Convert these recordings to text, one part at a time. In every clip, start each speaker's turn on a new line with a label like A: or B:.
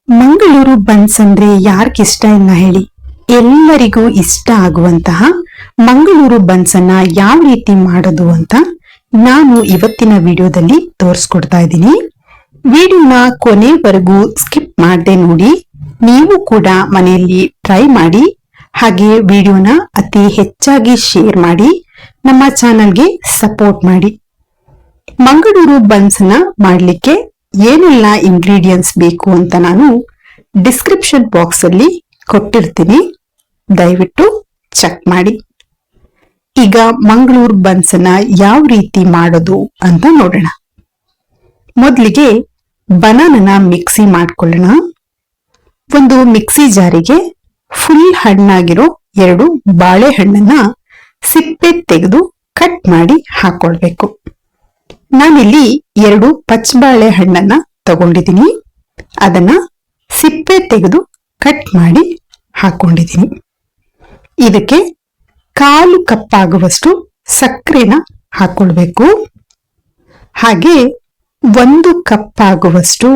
A: Mangaluru buns ಅಂದ್ರೆ ಯಾರಿಗಿಷ್ಟ ಇಲ್ಲ ಹೇಳಿ. ಎಲ್ಲರಿಗೂ ಇಷ್ಟ ಆಗುವಂತಹ ಮಂಗಳೂರು ಬನ್ಸ್ ಅನ್ನ ಯಾವ ರೀತಿ ಮಾಡೋದು ಅಂತ ನಾನು ಇವತ್ತಿನ ವಿಡಿಯೋದಲ್ಲಿ ತೋರಿಸ್ಕೊಡ್ತಾ ಇದ್ದೀನಿ. ವಿಡಿಯೋನ ಕೊನೆವರೆಗೂ ಸ್ಕಿಪ್ ಮಾಡದೆ ನೋಡಿ. ನೀವು ಕೂಡ ಮನೆಯಲ್ಲಿ ಟ್ರೈ ಮಾಡಿ. ಹಾಗೆ ವಿಡಿಯೋನ ಅತಿ ಹೆಚ್ಚಾಗಿ ಶೇರ್ ಮಾಡಿ, ನಮ್ಮ ಚಾನಲ್ಗೆ ಸಪೋರ್ಟ್ ಮಾಡಿ. ಮಂಗಳೂರು ಬನ್ಸ್ ನ ಮಾಡ್ಲಿಕ್ಕೆ ಏನೆಲ್ಲ ಇಂಗ್ರೀಡಿಯೆಂಟ್ಸ್ ಬೇಕು ಅಂತ ನಾನು ಡಿಸ್ಕ್ರಿಪ್ಷನ್ ಬಾಕ್ಸ್ ಅಲ್ಲಿ ಕೊಟ್ಟಿರ್ತೀನಿ, ದಯವಿಟ್ಟು ಚೆಕ್ ಮಾಡಿ. ಈಗ ಮಂಗಳೂರು ಬನ್ಸ್ ನ ಯಾವ ರೀತಿ ಮಾಡೋದು ಅಂತ ನೋಡೋಣ. ಮೊದಲಿಗೆ ಬನಾನನ ಮಿಕ್ಸಿ ಮಾಡ್ಕೊಳ್ಳೋಣ. ಒಂದು ಮಿಕ್ಸಿ ಜಾರಿಗೆ ಫುಲ್ ಹಣ್ಣಾಗಿರೋ 2 ಬಾಳೆಹಣ್ಣನ್ನ ಸಿಪ್ಪೆ ತೆಗೆದು ಕಟ್ ಮಾಡಿ ಹಾಕೊಳ್ಬೇಕು. ನಾನಿಲ್ಲಿ 2 ಪಚ್ಚಬಾಳೆ ಹಣ್ಣನ್ನ ತಗೊಂಡಿದ್ದೀನಿ. ಅದನ್ನ ಸಿಪ್ಪೆ ತೆಗೆದು ಕಟ್ ಮಾಡಿ ಹಾಕೊಂಡಿದ್ದೀನಿ. ಇದಕ್ಕೆ 1/4 ಕಪ್ ಆಗುವಷ್ಟು ಸಕ್ಕರೆನ ಹಾಕೊಳ್ಬೇಕು. ಹಾಗೆ 1 ಕಪ್ ಆಗುವಷ್ಟು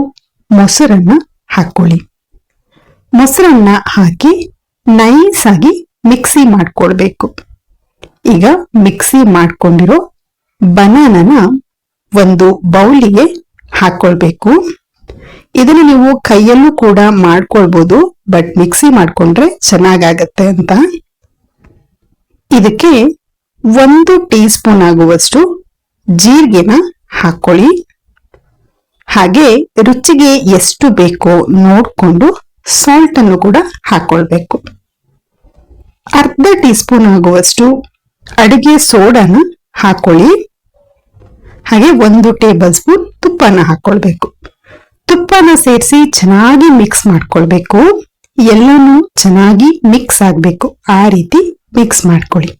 A: ಮೊಸರನ್ನ ಹಾಕೊಳ್ಳಿ. ಮೊಸರನ್ನ ಹಾಕಿ ನೈಸ್ ಆಗಿ ಮಿಕ್ಸಿ ಮಾಡ್ಕೊಳ್ಬೇಕು. ಈಗ ಮಿಕ್ಸಿ ಮಾಡ್ಕೊಂಡಿರೋ ಬನಾನನ ಒಂದು ಬೌಲಿಗೆ ಹಾಕೊಳ್ಬೇಕು. ಇದನ್ನು ನೀವು ಕೈಯಲ್ಲೂ ಕೂಡ ಮಾಡ್ಕೊಳ್ಬಹುದು, ಬಟ್ ಮಿಕ್ಸಿ ಮಾಡ್ಕೊಂಡ್ರೆ ಚೆನ್ನಾಗತ್ತೆ ಅಂತ. ಇದಕ್ಕೆ 1 ಟೀ ಸ್ಪೂನ್ ಆಗುವಷ್ಟು ಜೀರಿಗೆನ ಹಾಕೊಳ್ಳಿ. ಹಾಗೆ ರುಚಿಗೆ ಎಷ್ಟು ಬೇಕೋ ನೋಡ್ಕೊಂಡು ಸಾಲ್ಟ್ ಅನ್ನು ಕೂಡ ಹಾಕೊಳ್ಬೇಕು. ಅರ್ಧ ಟೀ ಸ್ಪೂನ್ ಆಗುವಷ್ಟು ಅಡಿಗೆ ಸೋಡಾನ ಹಾಕೊಳ್ಳಿ. ಹಾಗೆ 1 ಟೇಬಲ್ ಸ್ಪೂನ್ ತುಪ್ಪನ ಹಾಕೊಳ್ಬೇಕು. ತುಪ್ಪನ ಸೇರಿಸಿ ಚೆನ್ನಾಗಿ ಮಿಕ್ಸ್ ಮಾಡ್ಕೊಳ್ಬೇಕು. ಎಲ್ಲಾನು ಚೆನ್ನಾಗಿ ಮಿಕ್ಸ್ ಆಗ್ಬೇಕು, ಆ ರೀತಿ ಮಿಕ್ಸ್ ಮಾಡ್ಕೊಳ್ಳಿ.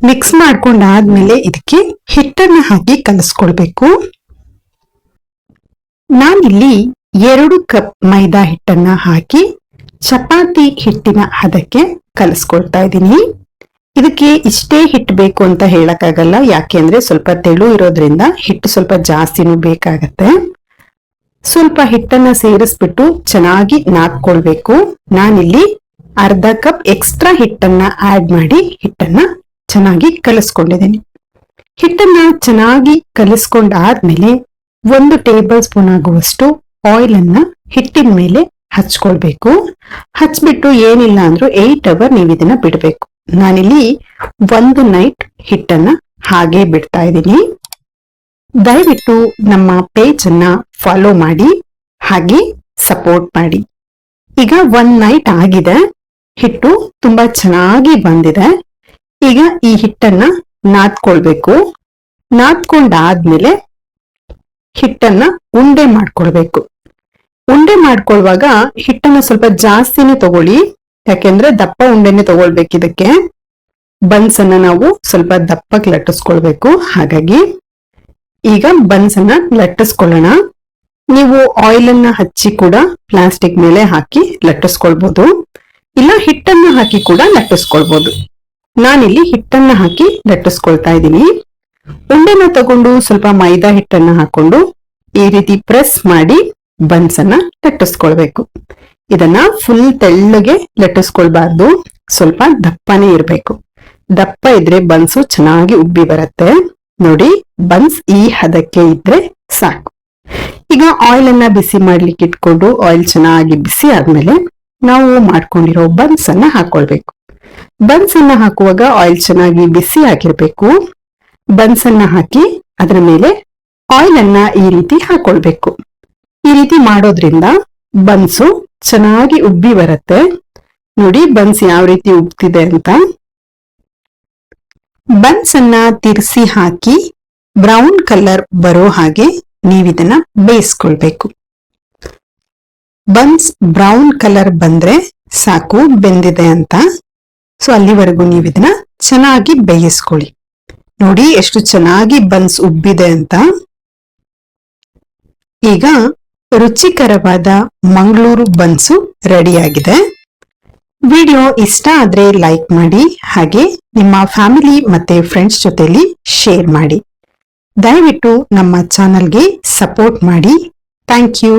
A: ಮಿಕ್ಸ್ ಮಾಡ್ಕೊಂಡಾದ್ಮೇಲೆ ಇದಕ್ಕೆ ಹಿಟ್ಟನ್ನ ಹಾಕಿ ಕಲಸ್ಕೊಳ್ಬೇಕು. ನಾನಿಲ್ಲಿ 2 ಕಪ್ ಮೈದಾ ಹಿಟ್ಟನ್ನ ಹಾಕಿ ಚಪಾತಿ ಹಿಟ್ಟಿನ ಹದಕ್ಕೆ ಕಲಸ್ಕೊಳ್ತಾ ಇದ್ದೀನಿ. ಇದಕ್ಕೆ ಇಷ್ಟೇ ಹಿಟ್ಟು ಬೇಕು ಅಂತ ಹೇಳಕ್ಕಾಗಲ್ಲ, ಯಾಕೆಂದ್ರೆ ಸ್ವಲ್ಪ ತೆಳು ಇರೋದ್ರಿಂದ ಹಿಟ್ಟು ಸ್ವಲ್ಪ ಜಾಸ್ತಿನೂ ಬೇಕಾಗತ್ತೆ. ಸ್ವಲ್ಪ ಹಿಟ್ಟನ್ನ ಸೇರಿಸ್ಬಿಟ್ಟು ಚೆನ್ನಾಗಿ ನಾದ್ಕೊಳ್ಬೇಕು. ನಾನಿಲ್ಲಿ ಅರ್ಧ ಕಪ್ ಎಕ್ಸ್ಟ್ರಾ ಹಿಟ್ಟನ್ನ ಆಡ್ ಮಾಡಿ ಹಿಟ್ಟನ್ನ ಚೆನ್ನಾಗಿ ಕಲಿಸ್ಕೊಂಡಿದ್ದೀನಿ. ಹಿಟ್ಟನ್ನ ಚೆನ್ನಾಗಿ ಕಲಿಸ್ಕೊಂಡಾದ್ಮೇಲೆ 1 ಟೇಬಲ್ ಸ್ಪೂನ್ ಆಗುವಷ್ಟು ಆಯಿಲ್ ಅನ್ನ ಹಿಟ್ಟಿನ ಮೇಲೆ ಹಚ್ಕೊಳ್ಬೇಕು. ಹಚ್ಬಿಟ್ಟು ಏನಿಲ್ಲ ಅಂದ್ರೂ 8 ಅವರ್ ನೀವು ಇದನ್ನ ಬಿಡ್ಬೇಕು. ನಾನಿಲ್ಲಿ 1 ನೈಟ್ ಹಿಟ್ಟನ್ನ ಹಾಗೆ ಬಿಡ್ತಾ ಇದ್ದೀನಿ. ದಯವಿಟ್ಟು ನಮ್ಮ ಪೇಜ್ ಅನ್ನ ಫಾಲೋ ಮಾಡಿ, ಹಾಗೆ ಸಪೋರ್ಟ್ ಮಾಡಿ. ಈಗ 1 ನೈಟ್ ಆಗಿದೆ, ಹಿಟ್ಟು ತುಂಬಾ ಚೆನ್ನಾಗಿ ಬಂದಿದೆ. ಈಗ ಈ ಹಿಟ್ಟನ್ನ ನಾದ್ಕೊಳ್ಬೇಕು. ನಾದ್ಕೊಂಡಾದ್ಮೇಲೆ ಹಿಟ್ಟನ್ನ ಉಂಡೆ ಮಾಡ್ಕೊಳ್ಬೇಕು. ಉಂಡೆ ಮಾಡ್ಕೊಳ್ವಾಗ ಹಿಟ್ಟನ್ನ ಸ್ವಲ್ಪ ಜಾಸ್ತಿನೇ ತಗೊಳ್ಳಿ, ಯಾಕೆಂದ್ರೆ ದಪ್ಪ ಉಂಡೆನೆ ತಗೊಳ್ಬೇಕು. ಇದಕ್ಕೆ ಬನ್ಸ್ ಅನ್ನ ನಾವು ಸ್ವಲ್ಪ ದಪ್ಪಕ್ಕೆ ಲಟ್ಟಿಸ್ಕೊಳ್ಬೇಕು. ಹಾಗಾಗಿ ಈಗ ಬನ್ಸ್ ಅನ್ನ ಲಟ್ಟಿಸ್ಕೊಳ್ಳೋಣ. ನೀವು ಆಯಿಲ್ ಅನ್ನ ಹಚ್ಚಿ ಕೂಡ ಪ್ಲಾಸ್ಟಿಕ್ ಮೇಲೆ ಹಾಕಿ ಲಟ್ಟಿಸ್ಕೊಳ್ಬಹುದು, ಇಲ್ಲ ಹಿಟ್ಟನ್ನ ಹಾಕಿ ಕೂಡ ಲಟ್ಟಿಸ್ಕೊಳ್ಬಹುದು. ನಾನಿಲ್ಲಿ ಹಿಟ್ಟನ್ನ ಹಾಕಿ ಲಟ್ಟಿಸ್ಕೊಳ್ತಾ ಇದ್ದೀನಿ. ಉಂಡೆನ ತಗೊಂಡು ಸ್ವಲ್ಪ ಮೈದಾ ಹಿಟ್ಟನ್ನ ಹಾಕೊಂಡು ಈ ರೀತಿ ಪ್ರೆಸ್ ಮಾಡಿ ಬನ್ಸ್ ಅನ್ನ ಲಟ್ಟಿಸ್ಕೊಳ್ಬೇಕು. ಇದನ್ನ ಫುಲ್ ತೆಳ್ಳಗೆ ಲಟ್ಟಿಸ್ಕೊಳ್ಬಾರ್ದು, ಸ್ವಲ್ಪ ದಪ್ಪನೇ ಇರ್ಬೇಕು. ದಪ್ಪ ಇದ್ರೆ ಬನ್ಸು ಚೆನ್ನಾಗಿ ಉಬ್ಬಿ ಬರುತ್ತೆ. ನೋಡಿ, ಬನ್ಸ್ ಈ ಹದಕ್ಕೆ ಇದ್ರೆ ಸಾಕು. ಈಗ ಆಯಿಲ್ ಅನ್ನ ಬಿಸಿ ಮಾಡ್ಲಿಕ್ಕೆ ಇಟ್ಕೊಂಡು ಆಯಿಲ್ ಚೆನ್ನಾಗಿ ಬಿಸಿ ಆದ್ಮೇಲೆ ನಾವು ಮಾಡ್ಕೊಂಡಿರೋ ಬನ್ಸ್ ಅನ್ನ ಹಾಕೊಳ್ಬೇಕು. ಬನ್ಸ್ ಅನ್ನ ಹಾಕುವಾಗ ಆಯಿಲ್ ಚೆನ್ನಾಗಿ ಬಿಸಿ ಆಗಿರ್ಬೇಕು. ಬನ್ಸ್ ಅನ್ನ ಹಾಕಿ ಅದರ ಮೇಲೆ ಆಯಿಲ್ ಅನ್ನ ಈ ರೀತಿ ಹಾಕೊಳ್ಬೇಕು. ಈ ರೀತಿ ಮಾಡೋದ್ರಿಂದ ಬನ್ಸು ಚೆನ್ನಾಗಿ ಉಬ್ಬಿ ಬರುತ್ತೆ. ನೋಡಿ ಬನ್ಸ್ ಯಾವ ರೀತಿ ಉಬ್ತಿದೆ ಅಂತ. ಬನ್ಸ್ ಅನ್ನ ತಿರ್ಸಿ ಹಾಕಿ ಬ್ರೌನ್ ಕಲರ್ ಬರೋ ಹಾಗೆ ನೀವಿದನ್ನ ಬೇಯಿಸ್ಕೊಳ್ಬೇಕು. ಬನ್ಸ್ ಬ್ರೌನ್ ಕಲರ್ ಬಂದ್ರೆ ಸಾಕು, ಬೆಂದಿದೆ ಅಂತ. ಸೊ ಅಲ್ಲಿವರೆಗೂ ನೀವಿದನ್ನ ಚೆನ್ನಾಗಿ ಬೇಯಿಸ್ಕೊಳ್ಳಿ. ನೋಡಿ ಎಷ್ಟು ಚೆನ್ನಾಗಿ ಬನ್ಸ್ ಉಬ್ಬಿದೆ ಅಂತ. ಈಗ ರುಚಿಕರವಾದ ಮಂಗಳೂರು ಬನ್ಸು ರೆಡಿಯಾಗಿದೆ. ವಿಡಿಯೋ ಇಷ್ಟ ಆದ್ರೆ ಲೈಕ್ ಮಾಡಿ, ಹಾಗೆ ನಿಮ್ಮ ಫ್ಯಾಮಿಲಿ ಮತ್ತೆ ಫ್ರೆಂಡ್ಸ್ ಜೊತೆಲಿ ಶೇರ್ ಮಾಡಿ. ದಯವಿಟ್ಟು ನಮ್ಮ ಚಾನಲ್ಗೆ ಸಪೋರ್ಟ್ ಮಾಡಿ. Thank you.